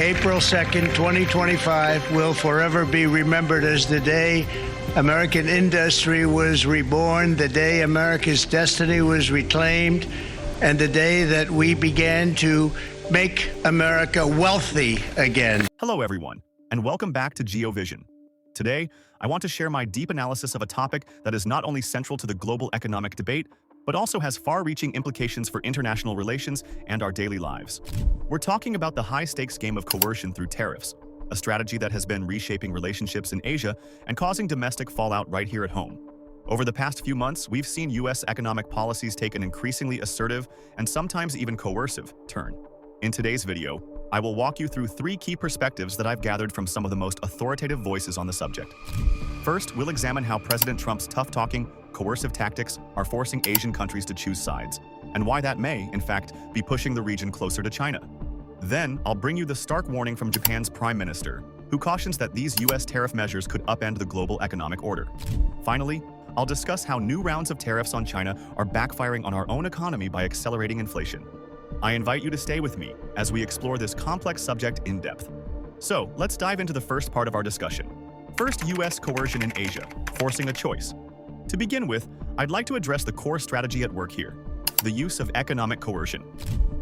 April 2nd, 2025 will forever be remembered as the day American industry was reborn, the day America's destiny was reclaimed, and the day that we began to make America wealthy again. Hello, everyone, and welcome back to Geo Vision. Today, I want to share my deep analysis of a topic that is not only central to the global economic debate, but also has far-reaching implications for international relations and our daily lives. We're talking about the high-stakes game of coercion through tariffs, a strategy that has been reshaping relationships in Asia and causing domestic fallout right here at home. Over the past few months, we've seen U.S. economic policies take an increasingly assertive and sometimes even coercive turn. In today's video, I will walk you through 3 key perspectives that I've gathered from some of the most authoritative voices on the subject. First, we'll examine how President Trump's tough-talking, coercive tactics are forcing Asian countries to choose sides, and why that may, in fact, be pushing the region closer to China. Then, I'll bring you the stark warning from Japan's Prime Minister, who cautions that these U.S. tariff measures could upend the global economic order. Finally, I'll discuss how new rounds of tariffs on China are backfiring on our own economy by accelerating inflation. I invite you to stay with me as we explore this complex subject in depth. So, let's dive into the first part of our discussion. First, U.S. coercion in Asia, forcing a choice. To begin with, I'd like to address the core strategy at work here, the use of economic coercion.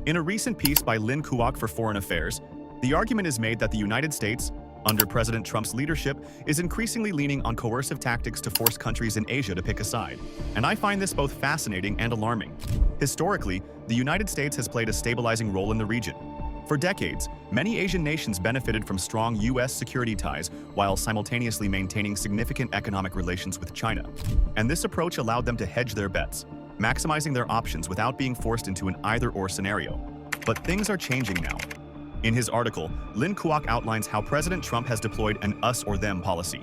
In a recent piece by Lin Kuok for Foreign Affairs, the argument is made that the United States, under President Trump's leadership, is increasingly leaning on coercive tactics to force countries in Asia to pick a side. And I find this both fascinating and alarming. Historically, the United States has played a stabilizing role in the region. For decades, many Asian nations benefited from strong U.S. security ties while simultaneously maintaining significant economic relations with China. And this approach allowed them to hedge their bets, maximizing their options without being forced into an either-or scenario. But things are changing now. In his article, Lin Kuok outlines how President Trump has deployed an us-or-them policy.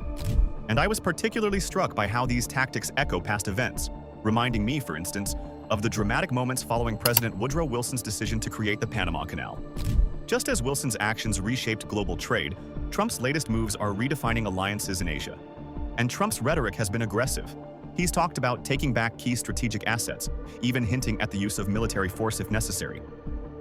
And I was particularly struck by how these tactics echo past events, reminding me, for instance, of the dramatic moments following President Woodrow Wilson's decision to create the Panama Canal. Just as Wilson's actions reshaped global trade, Trump's latest moves are redefining alliances in Asia. And Trump's rhetoric has been aggressive. He's talked about taking back key strategic assets, even hinting at the use of military force if necessary.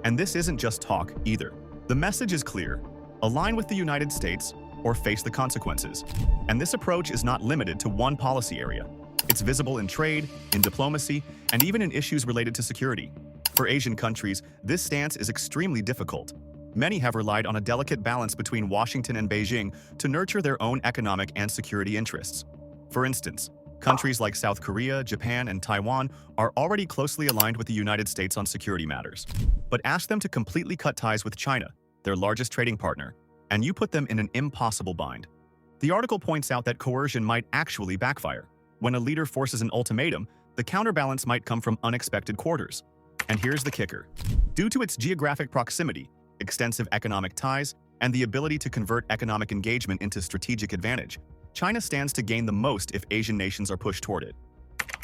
And this isn't just talk, either. The message is clear: align with the United States or face the consequences. And this approach is not limited to one policy area. It's visible in trade, in diplomacy, and even in issues related to security. For Asian countries, this stance is extremely difficult. Many have relied on a delicate balance between Washington and Beijing to nurture their own economic and security interests. For instance, countries like South Korea, Japan, and Taiwan are already closely aligned with the United States on security matters. But ask them to completely cut ties with China, their largest trading partner, and you put them in an impossible bind. The article points out that coercion might actually backfire. When a leader forces an ultimatum, the counterbalance might come from unexpected quarters. And here's the kicker. Due to its geographic proximity, extensive economic ties, and the ability to convert economic engagement into strategic advantage, China stands to gain the most if Asian nations are pushed toward it.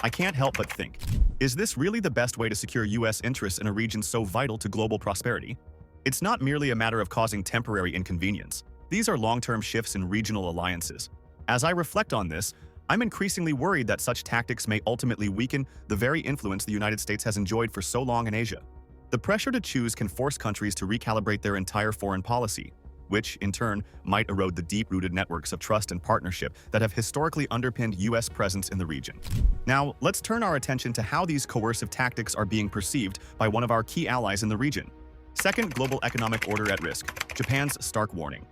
I can't help but think, is this really the best way to secure U.S. interests in a region so vital to global prosperity? It's not merely a matter of causing temporary inconvenience. These are long-term shifts in regional alliances. As I reflect on this, I'm increasingly worried that such tactics may ultimately weaken the very influence the United States has enjoyed for so long in Asia. The pressure to choose can force countries to recalibrate their entire foreign policy, which, in turn, might erode the deep-rooted networks of trust and partnership that have historically underpinned U.S. presence in the region. Now, let's turn our attention to how these coercive tactics are being perceived by one of our key allies in the region. Second, global economic order at risk, Japan's stark warning.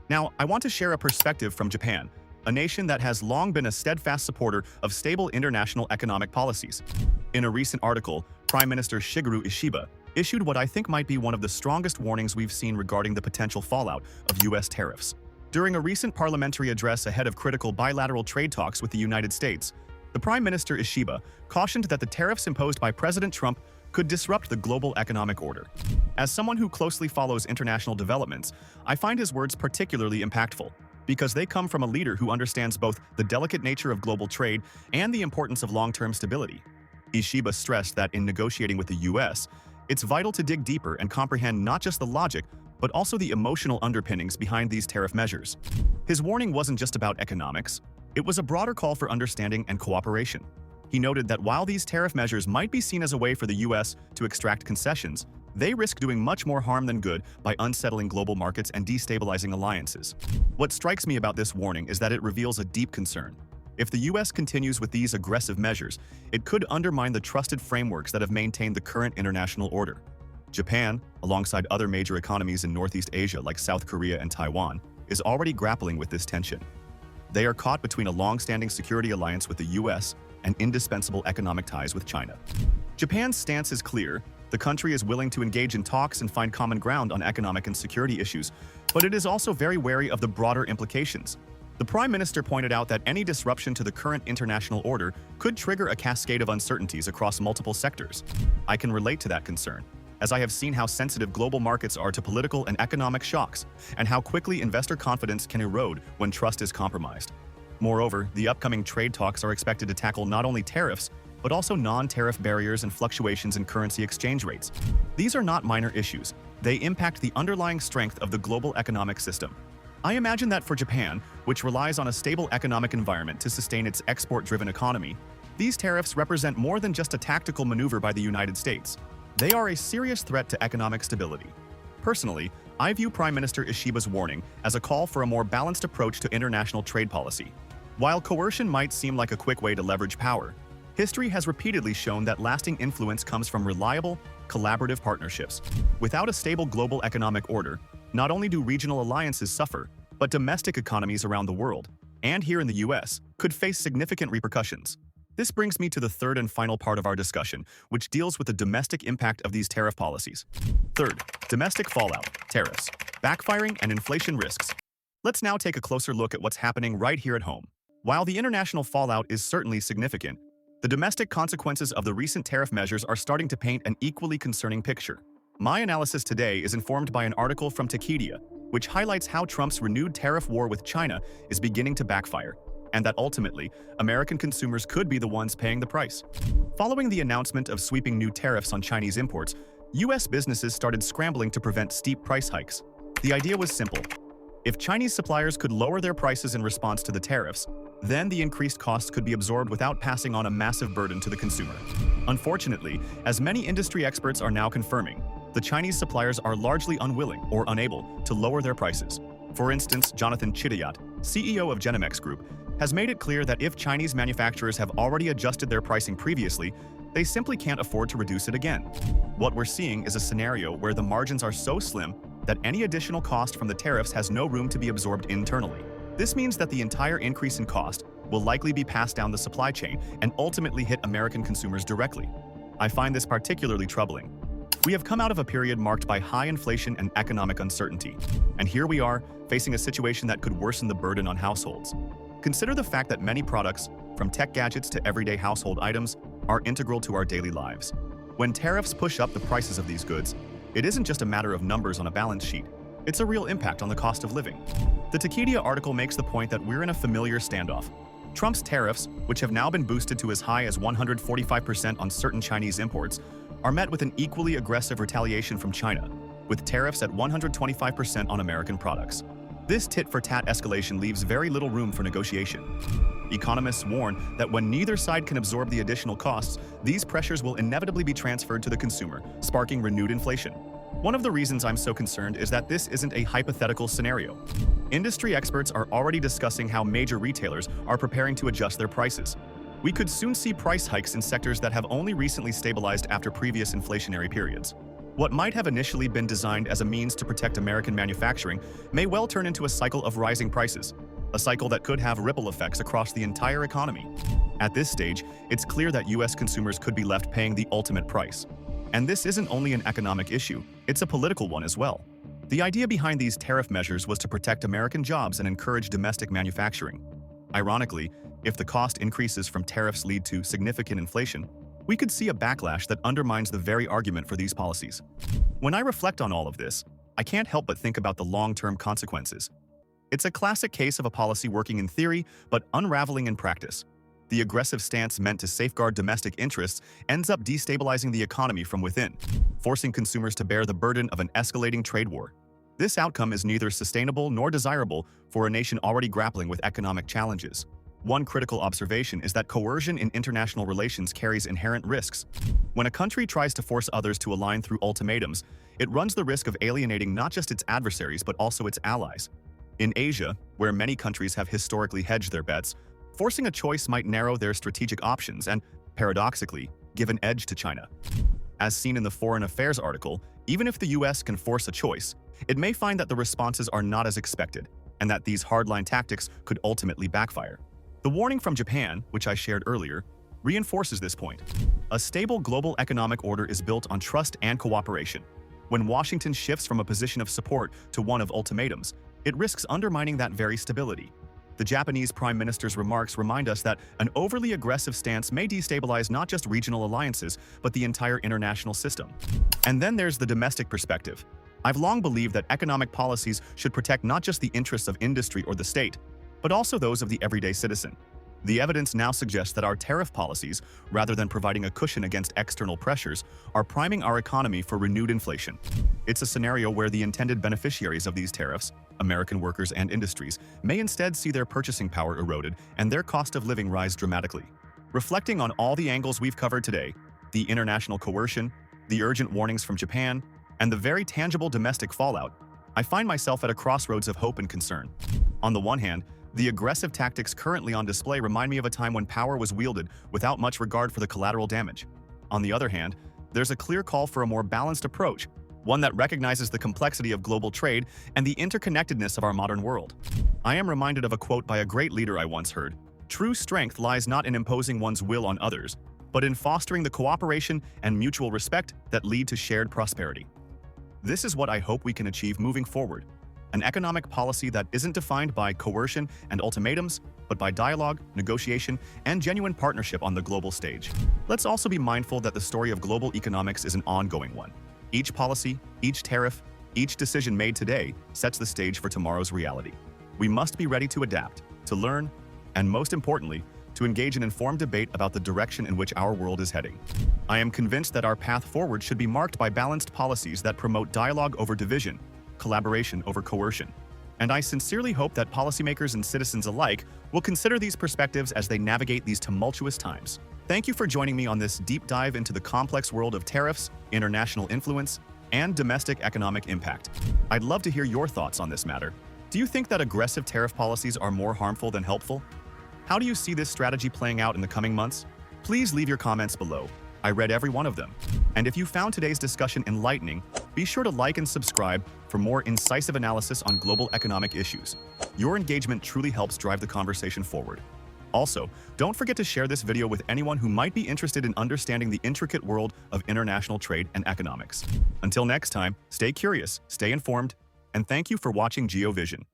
Now, I want to share a perspective from Japan, a nation that has long been a steadfast supporter of stable international economic policies. In a recent article, Prime Minister Shigeru Ishiba issued what I think might be one of the strongest warnings we've seen regarding the potential fallout of U.S. tariffs. During a recent parliamentary address ahead of critical bilateral trade talks with the United States, the Prime Minister Ishiba cautioned that the tariffs imposed by President Trump could disrupt the global economic order. As someone who closely follows international developments, I find his words particularly impactful, because they come from a leader who understands both the delicate nature of global trade and the importance of long-term stability. Ishiba stressed that in negotiating with the U.S., it's vital to dig deeper and comprehend not just the logic, but also the emotional underpinnings behind these tariff measures. His warning wasn't just about economics, it was a broader call for understanding and cooperation. He noted that while these tariff measures might be seen as a way for the U.S. to extract concessions, they risk doing much more harm than good by unsettling global markets and destabilizing alliances. What strikes me about this warning is that it reveals a deep concern. If the U.S. continues with these aggressive measures, it could undermine the trusted frameworks that have maintained the current international order. Japan, alongside other major economies in Northeast Asia like South Korea and Taiwan, is already grappling with this tension. They are caught between a long-standing security alliance with the U.S. and indispensable economic ties with China. Japan's stance is clear. The country is willing to engage in talks and find common ground on economic and security issues, but it is also very wary of the broader implications. The Prime Minister pointed out that any disruption to the current international order could trigger a cascade of uncertainties across multiple sectors. I can relate to that concern, as I have seen how sensitive global markets are to political and economic shocks, and how quickly investor confidence can erode when trust is compromised. Moreover, the upcoming trade talks are expected to tackle not only tariffs, but also non-tariff barriers and fluctuations in currency exchange rates. These are not minor issues. They impact the underlying strength of the global economic system. I imagine that for Japan, which relies on a stable economic environment to sustain its export-driven economy, these tariffs represent more than just a tactical maneuver by the United States. They are a serious threat to economic stability. Personally, I view Prime Minister Ishiba's warning as a call for a more balanced approach to international trade policy. While coercion might seem like a quick way to leverage power, history has repeatedly shown that lasting influence comes from reliable, collaborative partnerships. Without a stable global economic order, not only do regional alliances suffer, but domestic economies around the world, and here in the U.S., could face significant repercussions. This brings me to the third and final part of our discussion, which deals with the domestic impact of these tariff policies. Third, domestic fallout, tariffs, backfiring, and inflation risks. Let's now take a closer look at what's happening right here at home. While the international fallout is certainly significant, the domestic consequences of the recent tariff measures are starting to paint an equally concerning picture. My analysis today is informed by an article from Wikipedia, which highlights how Trump's renewed tariff war with China is beginning to backfire, and that ultimately, American consumers could be the ones paying the price. Following the announcement of sweeping new tariffs on Chinese imports, U.S. businesses started scrambling to prevent steep price hikes. The idea was simple. If Chinese suppliers could lower their prices in response to the tariffs, then the increased costs could be absorbed without passing on a massive burden to the consumer. Unfortunately, as many industry experts are now confirming, the Chinese suppliers are largely unwilling or unable to lower their prices. For instance, Jonathan Chitayat, CEO of Genomex Group, has made it clear that if Chinese manufacturers have already adjusted their pricing previously, they simply can't afford to reduce it again. What we're seeing is a scenario where the margins are so slim that any additional cost from the tariffs has no room to be absorbed internally. This means that the entire increase in cost will likely be passed down the supply chain and ultimately hit American consumers directly. I find this particularly troubling. We have come out of a period marked by high inflation and economic uncertainty, and here we are facing a situation that could worsen the burden on households. Consider the fact that many products, from tech gadgets to everyday household items, are integral to our daily lives. When tariffs push up the prices of these goods, it isn't just a matter of numbers on a balance sheet. It's a real impact on the cost of living. The Wikipedia article makes the point that we're in a familiar standoff. Trump's tariffs, which have now been boosted to as high as 145% on certain Chinese imports, are met with an equally aggressive retaliation from China, with tariffs at 125% on American products. This tit-for-tat escalation leaves very little room for negotiation. Economists warn that when neither side can absorb the additional costs, these pressures will inevitably be transferred to the consumer, sparking renewed inflation. One of the reasons I'm so concerned is that this isn't a hypothetical scenario. Industry experts are already discussing how major retailers are preparing to adjust their prices. We could soon see price hikes in sectors that have only recently stabilized after previous inflationary periods. What might have initially been designed as a means to protect American manufacturing may well turn into a cycle of rising prices, a cycle that could have ripple effects across the entire economy. At this stage, it's clear that U.S. consumers could be left paying the ultimate price. And this isn't only an economic issue, it's a political one as well. The idea behind these tariff measures was to protect American jobs and encourage domestic manufacturing. Ironically, if the cost increases from tariffs lead to significant inflation, we could see a backlash that undermines the very argument for these policies. When I reflect on all of this, I can't help but think about the long-term consequences. It's a classic case of a policy working in theory, but unraveling in practice. The aggressive stance meant to safeguard domestic interests ends up destabilizing the economy from within, forcing consumers to bear the burden of an escalating trade war. This outcome is neither sustainable nor desirable for a nation already grappling with economic challenges. One critical observation is that coercion in international relations carries inherent risks. When a country tries to force others to align through ultimatums, it runs the risk of alienating not just its adversaries but also its allies. In Asia, where many countries have historically hedged their bets, forcing a choice might narrow their strategic options and, paradoxically, give an edge to China. As seen in the Foreign Affairs article, even if the US can force a choice, it may find that the responses are not as expected, and that these hardline tactics could ultimately backfire. The warning from Japan, which I shared earlier, reinforces this point. A stable global economic order is built on trust and cooperation. When Washington shifts from a position of support to one of ultimatums, it risks undermining that very stability. The Japanese Prime Minister's remarks remind us that an overly aggressive stance may destabilize not just regional alliances, but the entire international system. And then there's the domestic perspective. I've long believed that economic policies should protect not just the interests of industry or the state, but also those of the everyday citizen. The evidence now suggests that our tariff policies, rather than providing a cushion against external pressures, are priming our economy for renewed inflation. It's a scenario where the intended beneficiaries of these tariffs, American workers and industries, may instead see their purchasing power eroded and their cost of living rise dramatically. Reflecting on all the angles we've covered today, the international coercion, the urgent warnings from Japan, and the very tangible domestic fallout, I find myself at a crossroads of hope and concern. On the one hand, the aggressive tactics currently on display remind me of a time when power was wielded without much regard for the collateral damage. On the other hand, there's a clear call for a more balanced approach, one that recognizes the complexity of global trade and the interconnectedness of our modern world. I am reminded of a quote by a great leader I once heard: "True strength lies not in imposing one's will on others, but in fostering the cooperation and mutual respect that lead to shared prosperity." This is what I hope we can achieve moving forward. An economic policy that isn't defined by coercion and ultimatums, but by dialogue, negotiation, and genuine partnership on the global stage. Let's also be mindful that the story of global economics is an ongoing one. Each policy, each tariff, each decision made today sets the stage for tomorrow's reality. We must be ready to adapt, to learn, and most importantly, to engage in informed debate about the direction in which our world is heading. I am convinced that our path forward should be marked by balanced policies that promote dialogue over division, collaboration over coercion. And I sincerely hope that policymakers and citizens alike will consider these perspectives as they navigate these tumultuous times. Thank you for joining me on this deep dive into the complex world of tariffs, international influence, and domestic economic impact. I'd love to hear your thoughts on this matter. Do you think that aggressive tariff policies are more harmful than helpful? How do you see this strategy playing out in the coming months? Please leave your comments below. I read every one of them. And if you found today's discussion enlightening, be sure to like and subscribe for more incisive analysis on global economic issues. Your engagement truly helps drive the conversation forward. Also, don't forget to share this video with anyone who might be interested in understanding the intricate world of international trade and economics. Until next time, stay curious, stay informed, and thank you for watching Geo Vision.